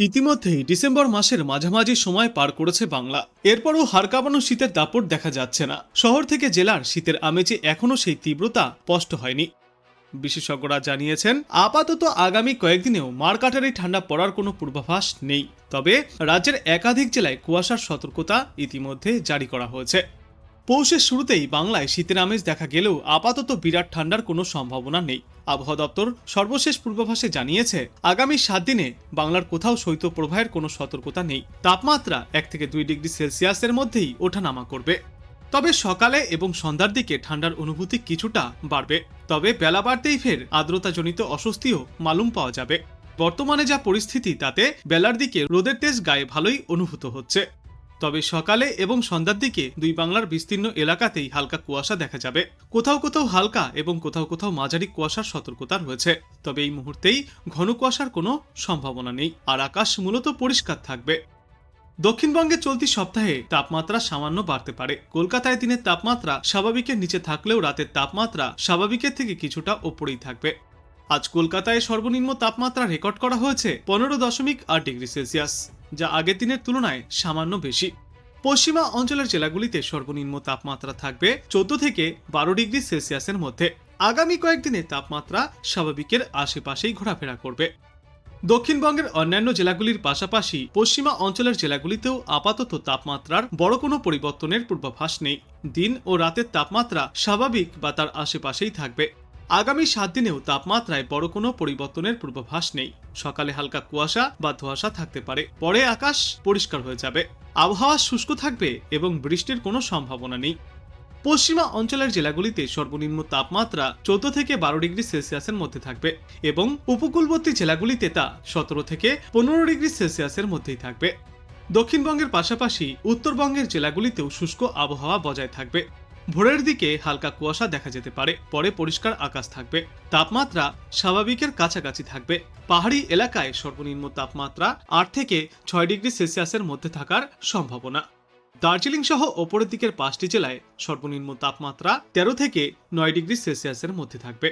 ইতিমধ্যেই ডিসেম্বর মাসের মাঝামাঝি সময় পার করেছে বাংলা। এরপরও হাড় কাঁপানো শীতের দাপট দেখা যাচ্ছে না। শহর থেকে জেলার শীতের আমেজে এখনও সেই তীব্রতা স্পষ্ট হয়নি। বিশেষজ্ঞরা জানিয়েছেন, আপাতত আগামী কয়েকদিনেও মারকাটারি ঠান্ডা পড়ার কোনো পূর্বাভাস নেই। তবে রাজ্যের একাধিক জেলায় কুয়াশার সতর্কতা ইতিমধ্যে জারি করা হয়েছে। পৌষের শুরুতেই বাংলায় শীতের আমেজ দেখা গেলেও আপাতত বিরাট ঠান্ডার কোনো সম্ভাবনা নেই। আবহাওয়া দপ্তর সর্বশেষ পূর্বাভাসে জানিয়েছে, আগামী 7 দিনে বাংলার কোথাও শৈত্যপ্রবাহের কোনো সতর্কতা নেই। তাপমাত্রা 1 থেকে 2 ডিগ্রি সেলসিয়াসের মধ্যেই ওঠানামা করবে। তবে সকালে এবং সন্ধ্যার দিকে ঠান্ডার অনুভূতি কিছুটা বাড়বে। তবে বেলা বাড়তেই ফের আর্দ্রতাজনিত অস্বস্তিও মালুম পাওয়া যাবে। বর্তমানে যা পরিস্থিতি, তাতে বেলার দিকে রোদের তেজ গায়ে ভালোই অনুভূত হচ্ছে। তবে সকালে এবং সন্ধ্যার দিকে দুই বাংলার বিস্তীর্ণ এলাকাতেই হালকা কুয়াশা দেখা যাবে। কোথাও কোথাও হালকা এবং কোথাও কোথাও মাঝারি কুয়াশার সতর্কতা রয়েছে। তবে এই মুহূর্তেই ঘন কুয়াশার কোনো সম্ভাবনা নেই, আর আকাশ মূলত পরিষ্কার থাকবে। দক্ষিণবঙ্গে চলতি সপ্তাহে তাপমাত্রা সামান্য বাড়তে পারে। কলকাতায় দিনের তাপমাত্রা স্বাভাবিকের নিচে থাকলেও রাতের তাপমাত্রা স্বাভাবিকের থেকে কিছুটা ওপরেই থাকবে। আজ কলকাতায় সর্বনিম্ন তাপমাত্রা রেকর্ড করা হয়েছে 15.8 ডিগ্রি সেলসিয়াস, যা আগের দিনের তুলনায় সামান্য বেশি। পশ্চিমা অঞ্চলের জেলাগুলিতে সর্বনিম্ন তাপমাত্রা থাকবে 14 থেকে 12 ডিগ্রি সেলসিয়াসের মধ্যে। আগামী কয়েকদিনে তাপমাত্রা স্বাভাবিকের আশেপাশেই ঘোরাফেরা করবে। দক্ষিণবঙ্গের অন্যান্য জেলাগুলির পাশাপাশি পশ্চিমা অঞ্চলের জেলাগুলিতেও আপাতত তাপমাত্রার বড় কোনো পরিবর্তনের পূর্বাভাস নেই। দিন ও রাতের তাপমাত্রা স্বাভাবিক বা তার আশেপাশেই থাকবে। আগামী 7 দিনেও তাপমাত্রায় বড় কোনো পরিবর্তনের পূর্বাভাস নেই। সকালে হালকা কুয়াশা বা ধোঁয়াশা থাকতে পারে, পরে আকাশ পরিষ্কার হয়ে যাবে। আবহাওয়া শুষ্ক থাকবে এবং বৃষ্টির কোনো সম্ভাবনা নেই। পশ্চিমা অঞ্চলের জেলাগুলিতে সর্বনিম্ন তাপমাত্রা 14 থেকে 12 ডিগ্রি সেলসিয়াসের মধ্যে থাকবে এবং উপকূলবর্তী জেলাগুলিতে তা 17 থেকে 15 ডিগ্রি সেলসিয়াসের মধ্যেই থাকবে। দক্ষিণবঙ্গের পাশাপাশি উত্তরবঙ্গের জেলাগুলিতেও শুষ্ক আবহাওয়া বজায় থাকবে। ভোরের দিকে হালকা কুয়াশা দেখা যেতে পারে, পরে পরিষ্কার আকাশ থাকবে। তাপমাত্রা স্বাভাবিকের কাছাকাছি থাকবে। পাহাড়ি এলাকায় সর্বনিম্ন তাপমাত্রা 8 থেকে 6 ডিগ্রি সেলসিয়াসের মধ্যে থাকার সম্ভাবনা। দার্জিলিং সহ ওপরের দিকের 5টি জেলায় সর্বনিম্ন তাপমাত্রা 13 থেকে 9 ডিগ্রি সেলসিয়াসের মধ্যে থাকবে।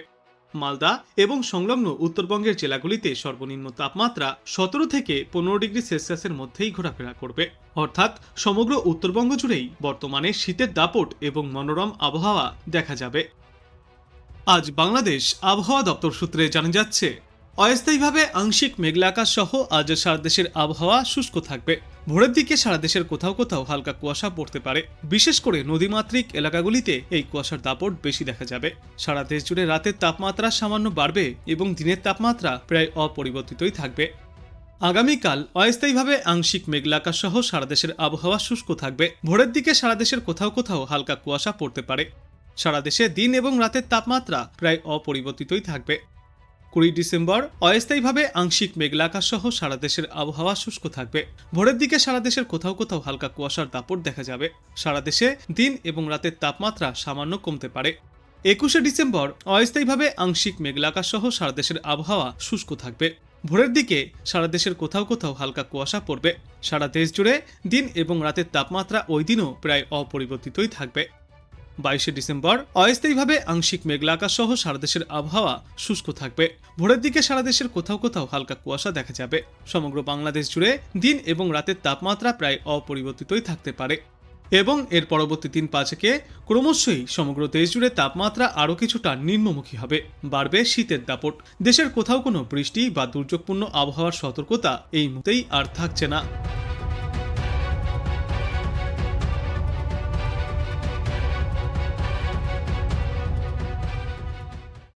মালদা এবং সংলগ্ন উত্তরবঙ্গের জেলাগুলিতে সর্বনিম্ন তাপমাত্রা 17 থেকে 15 ডিগ্রি সেলসিয়াসের মধ্যেই ঘোরাফেরা করবে। অর্থাৎ সমগ্র উত্তরবঙ্গ জুড়েই বর্তমানে শীতের দাপট এবং মনোরম আবহাওয়া দেখা যাবে। আজ বাংলাদেশ আবহাওয়া দপ্তর সূত্রে জানা যাচ্ছে, অস্থায়ীভাবে আংশিক মেঘলা আকাশ সহ আজ সারা দেশের আবহাওয়া শুষ্ক থাকবে। ভোরের দিকে সারা দেশের কোথাও কোথাও হালকা কুয়াশা পড়তে পারে। বিশেষ করে নদীমাতৃক এলাকাগুলিতে এই কুয়াশার দাপট বেশি দেখা যাবে। সারা দেশ জুড়ে রাতের তাপমাত্রা সামান্য বাড়বে এবং দিনের তাপমাত্রা প্রায় অপরিবর্তিতই থাকবে। আগামীকাল অস্থায়ীভাবে আংশিক মেঘলা আকাশ সহ সারা দেশের আবহাওয়া শুষ্ক থাকবে। ভোরের দিকে সারা দেশের কোথাও কোথাও হালকা কুয়াশা পড়তে পারে। সারা দেশে দিন এবং রাতের তাপমাত্রা প্রায় অপরিবর্তিতই থাকবে। 20 ডিসেম্বর অস্থায়ীভাবে আংশিক মেঘলা আকাশ সহ সারা দেশের আবহাওয়া শুষ্ক থাকবে। ভোরের দিকে সারা দেশের কোথাও কোথাও হালকা কুয়াশার দাপট দেখা যাবে। সারা দেশে দিন এবং রাতের তাপমাত্রা সামান্য কমতে পারে। 21 ডিসেম্বর অস্থায়ীভাবে আংশিক মেঘলা আকাশ সহ সারা দেশের আবহাওয়া শুষ্ক থাকবে। ভোরের দিকে সারা দেশের কোথাও কোথাও হালকা কুয়াশা পড়বে। সারা দেশ জুড়ে দিন এবং রাতের তাপমাত্রা ওই দিনও প্রায় অপরিবর্তিতই থাকবে। 22 ডিসেম্বর অস্থায়ীভাবে আংশিক মেঘলা আকাশ সহ সারা দেশের আবহাওয়া শুষ্ক থাকবে। ভোরের দিকে সারা দেশের কোথাও কোথাও হালকা কুয়াশা দেখা যাবে। সমগ্র বাংলাদেশ জুড়ে দিন এবং রাতের তাপমাত্রা প্রায় অপরিবর্তিতই থাকতে পারে এবং এর পরবর্তী 3-5 ক্রমশই সমগ্র দেশ জুড়ে তাপমাত্রা আরও কিছুটা নিম্নমুখী হবে। বাড়বে শীতের দাপট। দেশের কোথাও কোনো বৃষ্টি বা দুর্যোগপূর্ণ আবহাওয়ার সতর্কতা এই মুহূর্তেই আর থাকছে না।